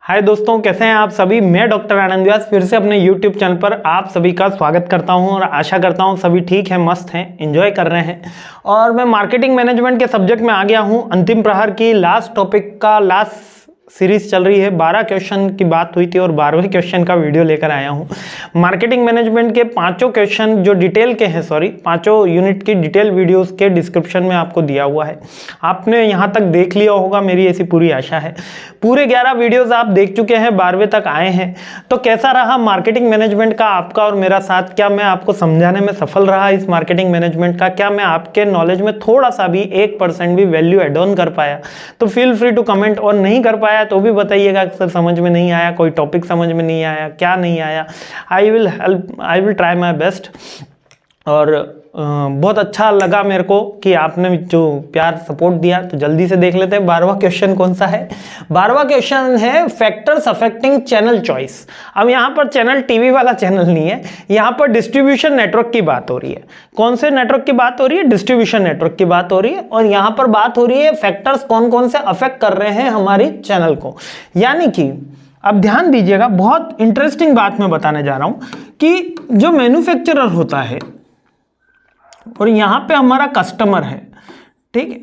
हाय दोस्तों, कैसे हैं आप सभी। मैं डॉक्टर आनंद व्यास फिर से अपने YouTube चैनल पर आप सभी का स्वागत करता हूं और आशा करता हूं सभी ठीक हैं, मस्त हैं, एंजॉय कर रहे हैं। और मैं मार्केटिंग मैनेजमेंट के सब्जेक्ट में आ गया हूं। अंतिम प्रहर की लास्ट टॉपिक का लास्ट सीरीज चल रही है। 12 क्वेश्चन की बात हुई थी और 12वें क्वेश्चन का वीडियो लेकर आया हूं। मार्केटिंग मैनेजमेंट के पांचों क्वेश्चन जो डिटेल के हैं, पांचों यूनिट की डिटेल वीडियोस के डिस्क्रिप्शन में आपको दिया हुआ है। आपने यहां तक देख लिया होगा, मेरी ऐसी पूरी आशा है। पूरे 11 वीडियोस आप देख चुके हैं, 12वें तक आए हैं। तो कैसा रहा मार्केटिंग मैनेजमेंट का आपका और मेरा साथ? क्या मैं आपको समझाने में सफल रहा इस मार्केटिंग मैनेजमेंट का? क्या मैं आपके नॉलेज में थोड़ा सा भी 1% भी वैल्यू एड ऑन कर पाया? तो फील फ्री टू कमेंट। और नहीं कर पाया तो भी बताइएगा, सर समझ में नहीं आया, कोई टॉपिक समझ में नहीं आया, क्या नहीं आया। I will try my best. और बहुत अच्छा लगा मेरे को कि आपने जो प्यार सपोर्ट दिया। तो जल्दी से देख लेते हैं 12वां क्वेश्चन कौन सा है। 12वां क्वेश्चन है फैक्टर्स अफेक्टिंग चैनल चॉइस। अब यहाँ पर चैनल टीवी वाला चैनल नहीं है, यहाँ पर डिस्ट्रीब्यूशन नेटवर्क की बात हो रही है। कौन से नेटवर्क की बात हो रही है? डिस्ट्रीब्यूशन नेटवर्क की बात हो रही है। और यहाँ पर बात हो रही है फैक्टर्स कौन कौन से अफेक्ट कर रहे हैं हमारी चैनल को। यानी कि अब ध्यान दीजिएगा, बहुत इंटरेस्टिंग बात मैं बताने जा रहा हूं कि जो मैन्युफैक्चरर होता है और यहां पे हमारा कस्टमर है, ठीक है,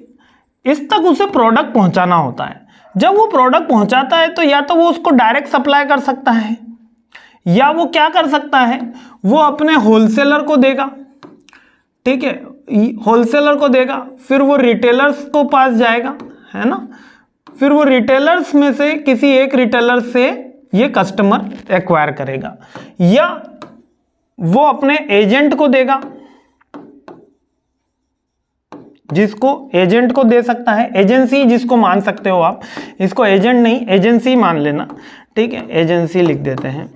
इस तक उसे प्रोडक्ट पहुंचाना होता है। जब वो प्रोडक्ट पहुंचाता है तो या तो वो उसको डायरेक्ट सप्लाई कर सकता है, या वो क्या कर सकता है, वो अपने होलसेलर को देगा, ठीक है, होलसेलर को देगा, फिर वो रिटेलर्स को पास जाएगा, है ना, फिर वो रिटेलर्स में से किसी एक रिटेलर से ये कस्टमर एक्वायर करेगा, या वो अपने एजेंट को देगा, जिसको एजेंट को दे सकता है। एजेंसी जिसको मान सकते हो आप, इसको एजेंट नहीं एजेंसी मान लेना, ठीक है, एजेंसी लिख देते हैं,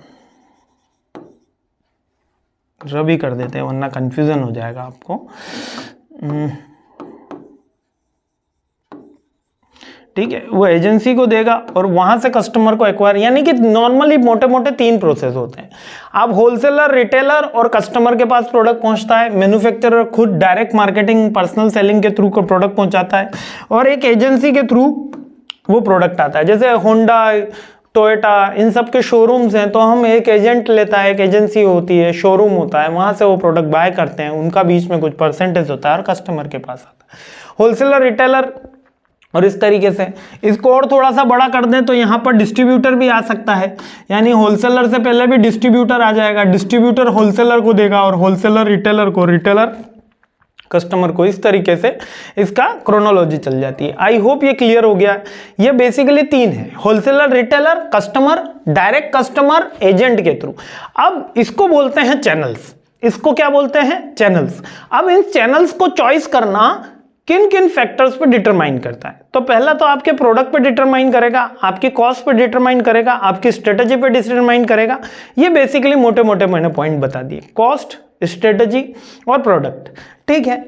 रवि कर देते हैं वरना कंफ्यूजन हो जाएगा आपको। ठीक है, वो एजेंसी को देगा और वहां से कस्टमर को एक्वायर, यानी कि नॉर्मली मोटे मोटे 3 प्रोसेस होते हैं। अब होलसेलर, रिटेलर और कस्टमर के पास प्रोडक्ट पहुंचता है। मैन्युफैक्चरर खुद डायरेक्ट मार्केटिंग, पर्सनल सेलिंग के थ्रू को प्रोडक्ट पहुंचाता है, और एक एजेंसी के थ्रू वो प्रोडक्ट आता है। जैसे होंडा, टोयोटा, इन सब के शोरूम्स हैं, तो हम एक एजेंट लेता है, एक एजेंसी होती है, शोरूम होता है, वहां से वो प्रोडक्ट बाय करते हैं, उनका बीच में कुछ परसेंटेज होता है और कस्टमर के पास आता है। होलसेलर, रिटेलर, और इस तरीके से इसको और थोड़ा सा बड़ा कर दें तो यहाँ पर डिस्ट्रीब्यूटर भी आ सकता है। यानी होलसेलर से पहले भी डिस्ट्रीब्यूटर आ जाएगा, डिस्ट्रीब्यूटर होलसेलर को देगा और होलसेलर रिटेलर को, रिटेलर कस्टमर को। इस तरीके से इसका क्रोनोलॉजी चल जाती है। आई होप ये क्लियर हो गया। ये बेसिकली 3 है, wholesaler, retailer, customer, direct customer agent के थ्रू। अब इसको बोलते हैं चैनल्स। इसको क्या बोलते हैं? चैनल्स। अब इन चैनल्स को चॉइस करना किन किन फैक्टर्स पे डिटरमाइन करता है? तो पहला तो आपके प्रोडक्ट पे डिटरमाइन करेगा, आपकी कॉस्ट पे डिटरमाइन करेगा, आपकी स्ट्रेटजी पे डिटरमाइन करेगा। ये बेसिकली मोटे मोटे मैंने पॉइंट बता दिए, कॉस्ट, स्ट्रेटजी और प्रोडक्ट, ठीक है।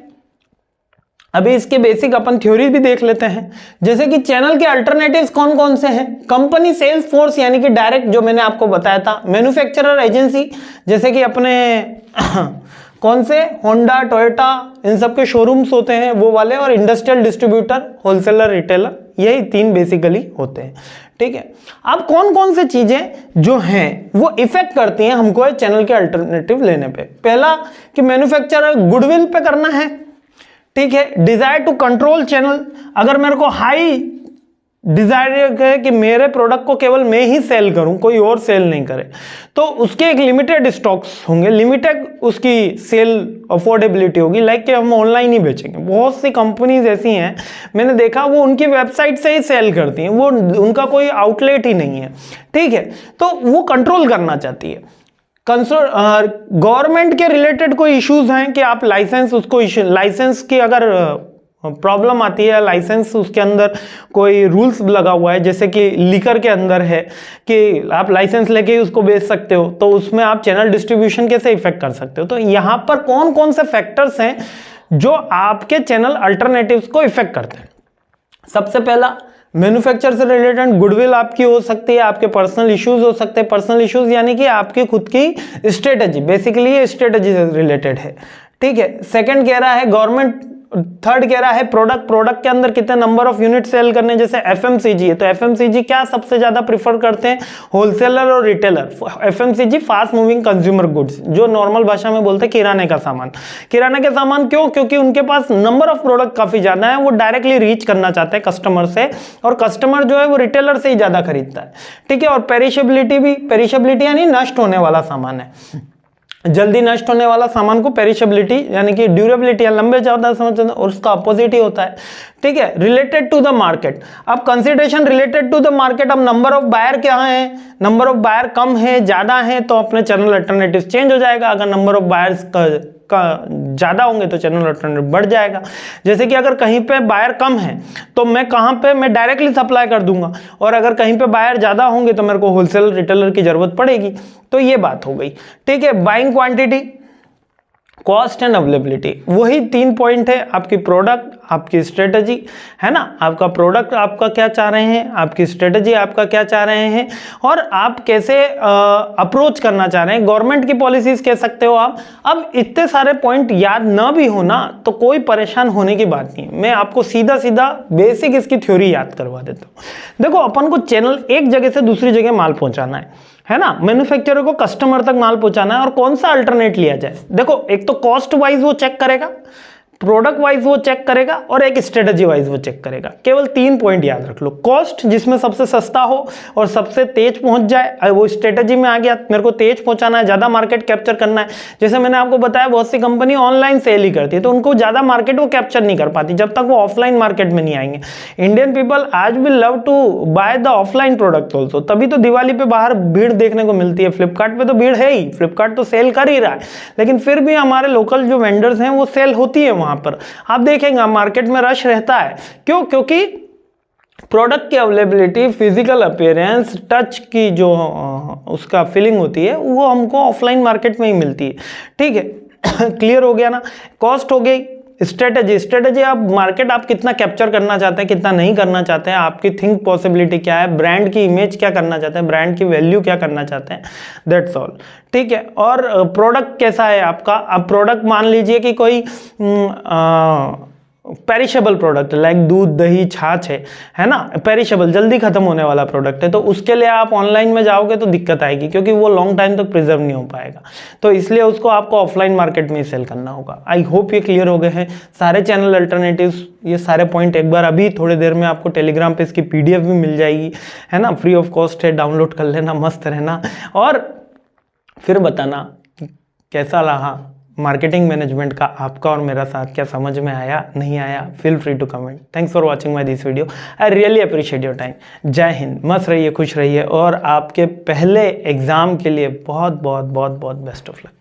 अभी इसके बेसिक अपन थ्योरी भी देख लेते हैं। जैसे कि चैनल के अल्टरनेटिव्स कौन कौन से हैं? कंपनी सेल्स फोर्स, यानी कि डायरेक्ट, जो मैंने आपको बताया था। मैन्युफैक्चरर एजेंसी, जैसे कि अपने कौन से, होंडा, टोयोटा, इन सब के शोरूम्स होते हैं वो वाले, और इंडस्ट्रियल डिस्ट्रीब्यूटर, होलसेलर, रिटेलर, यही 3 बेसिकली होते हैं, ठीक है। अब कौन कौन से चीजें जो हैं वो इफेक्ट करती हैं हमको चैनल के अल्टरनेटिव लेने पे? पहला कि मैन्युफैक्चरर गुडविल पे करना है, ठीक है। डिजायर टू कंट्रोल चैनल, अगर मेरे को हाई डिजायर है कि मेरे प्रोडक्ट को केवल मैं ही सेल करूं, कोई और सेल नहीं करे, तो उसके एक लिमिटेड स्टॉक्स होंगे, लिमिटेड उसकी सेल अफोर्डेबिलिटी होगी, लाइक कि हम ऑनलाइन ही बेचेंगे। बहुत सी कंपनीज ऐसी हैं, मैंने देखा, वो उनकी वेबसाइट से ही सेल करती हैं, वो उनका कोई आउटलेट ही नहीं है, ठीक है। तो वो कंट्रोल करना चाहती है। गवर्नमेंट के रिलेटेड कोई इश्यूज हैं कि आप लाइसेंस, उसको लाइसेंस की अगर प्रॉब्लम आती है, लाइसेंस उसके अंदर कोई रूल्स लगा हुआ है, जैसे कि लीकर के अंदर है कि आप लाइसेंस लेके ही उसको बेच सकते हो, तो उसमें आप चैनल डिस्ट्रीब्यूशन कैसे इफेक्ट कर सकते हो? तो यहां पर कौन कौन से फैक्टर्स हैं जो आपके चैनल अल्टरनेटिव्स को इफेक्ट करते हैं? सबसे पहला, मैन्युफैक्चर से रिलेटेड गुडविल आपकी हो सकती है, आपके पर्सनल इश्यूज हो सकते हैं। पर्सनल इश्यूज यानी कि आपकी खुद की स्ट्रेटजी, बेसिकली ये स्ट्रेटजी से रिलेटेड है, ठीक है। सेकंड कह रहा है गवर्नमेंट थर्ड कह रहा है प्रोडक्ट के अंदर कितने नंबर ऑफ यूनिट सेल करने, जैसे एफएमसीजी है तो एफएमसीजी क्या सबसे ज्यादा प्रीफर करते हैं, होलसेलर और retailer. FMCG fast moving consumer goods, जो नॉर्मल भाषा में बोलते हैं किराने का सामान। किराने के सामान क्यों, क्योंकि उनके पास नंबर ऑफ प्रोडक्ट काफी ज्यादा है, वो डायरेक्टली रीच करना चाहते हैं कस्टमर से, और कस्टमर जो है वो रिटेलर से ही ज्यादा खरीदता है, ठीक है। और पेरिशेबिलिटी भी, पेरिशेबिलिटी यानी नष्ट होने वाला सामान है, जल्दी नष्ट होने वाला सामान को पेरिशेबिलिटी यानी कि ड्यूरेबिलिटी या लंबे ज्यादा समय, और उसका अपोजिट ही होता है, ठीक है। रिलेटेड टू द मार्केट, अब consideration related to the market, अब नंबर ऑफ बायर क्या है, नंबर ऑफ बायर कम है ज्यादा है तो अपने चैनल अल्टरनेटिव चेंज हो जाएगा, अगर नंबर ऑफ बायर्स का ज्यादा होंगे तो चैनल अल्टरनेटिव बढ़ जाएगा। जैसे कि अगर कहीं पे बायर कम है तो मैं कहां पे, मैं डायरेक्टली सप्लाई कर दूंगा, और अगर कहीं पे बायर ज्यादा होंगे तो मेरे को होलसेल रिटेलर की जरूरत पड़ेगी। तो ये बात हो गई, ठीक है। Buying quantity, cost and availability, वही 3 पॉइंट है, आपकी प्रोडक्ट, आपकी स्ट्रेटजी, है ना। आपका प्रोडक्ट आपका क्या चाह रहे हैं, आपकी स्ट्रेटजी आपका क्या चाह रहे हैं, और आप कैसे अप्रोच करना चाह रहे हैं, गवर्नमेंट की पॉलिसीज कह सकते हो आप। अब इतने सारे पॉइंट याद ना भी हो ना तो कोई परेशान होने की बात नहीं, मैं आपको सीधा सीधा बेसिक इसकी थ्योरी याद करवा देता हूँ। देखो, अपन को चैनल एक जगह से दूसरी जगह माल पहुंचाना है ना, मैन्युफैक्चरर को कस्टमर तक माल पहुंचाना है, और कौन सा अल्टरनेट लिया जाए। देखो, एक तो कॉस्ट वाइज वो चेक करेगा, प्रोडक्ट वाइज वो चेक करेगा, और एक स्ट्रेटजी वाइज वो चेक करेगा। केवल 3 पॉइंट याद रख लो, कॉस्ट जिसमें सबसे सस्ता हो और सबसे तेज पहुंच जाए, वो स्ट्रेटजी में आ गया, मेरे को तेज पहुंचाना है, ज्यादा मार्केट कैप्चर करना है। जैसे मैंने आपको बताया बहुत सी कंपनी ऑनलाइन सेल ही करती है, तो उनको ज्यादा मार्केट वो कैप्चर नहीं कर पाती जब तक वो ऑफलाइन मार्केट में नहीं आएंगे। इंडियन पीपल आज भी love to buy the offline product also, तभी तो दिवाली पे बाहर भीड़ देखने को मिलती है। फ्लिपकार्ट पे तो भीड़ है ही, फ्लिपकार्ट तो सेल कर ही रहा है, लेकिन फिर भी हमारे लोकल जो वेंडर्स हैं वो सेल होती है वहां पर। आप देखेंगे मार्केट में रश रहता है, क्यों, क्योंकि प्रोडक्ट की अवेलेबिलिटी, फिजिकल अपीयरेंस, टच की जो उसका फीलिंग होती है वो हमको ऑफलाइन मार्केट में ही मिलती है, ठीक है। क्लियर हो गया ना। कॉस्ट हो गई, स्ट्रेटजी आप मार्केट आप कितना कैप्चर करना चाहते हैं, कितना नहीं करना चाहते हैं, आपकी थिंक पॉसिबिलिटी क्या है, ब्रांड की इमेज क्या करना चाहते हैं, ब्रांड की वैल्यू क्या करना चाहते हैं, दैट्स ऑल, ठीक है। और प्रोडक्ट कैसा है आपका, अब प्रोडक्ट मान लीजिए कि कोई पेरिशेबल प्रोडक्ट लाइक दूध, दही, छाछ है ना, पेरिशेबल जल्दी खत्म होने वाला प्रोडक्ट है, तो उसके लिए आप ऑनलाइन में जाओगे तो दिक्कत आएगी, क्योंकि वो लॉन्ग टाइम तक प्रिजर्व नहीं हो पाएगा, तो इसलिए उसको आपको ऑफलाइन मार्केट में ही सेल करना होगा। आई होप ये क्लियर हो गए हैं सारे चैनल अल्टरनेटिव्स, ये सारे पॉइंट एक बार अभी थोड़ी देर में आपको टेलीग्राम पे इसकी PDF भी मिल जाएगी, है ना, फ्री ऑफ कॉस्ट है, डाउनलोड कर लेना, मस्त रहना, और फिर बताना कैसा रहा मार्केटिंग मैनेजमेंट का आपका और मेरा साथ, क्या समझ में आया, नहीं आया। Feel free to comment. Thanks for watching my this video, I really appreciate your time. Jai Hind, मस्त रहिए, खुश रहिए, और आपके पहले एग्जाम के लिए बहुत बहुत बहुत बहुत बेस्ट ऑफ लक।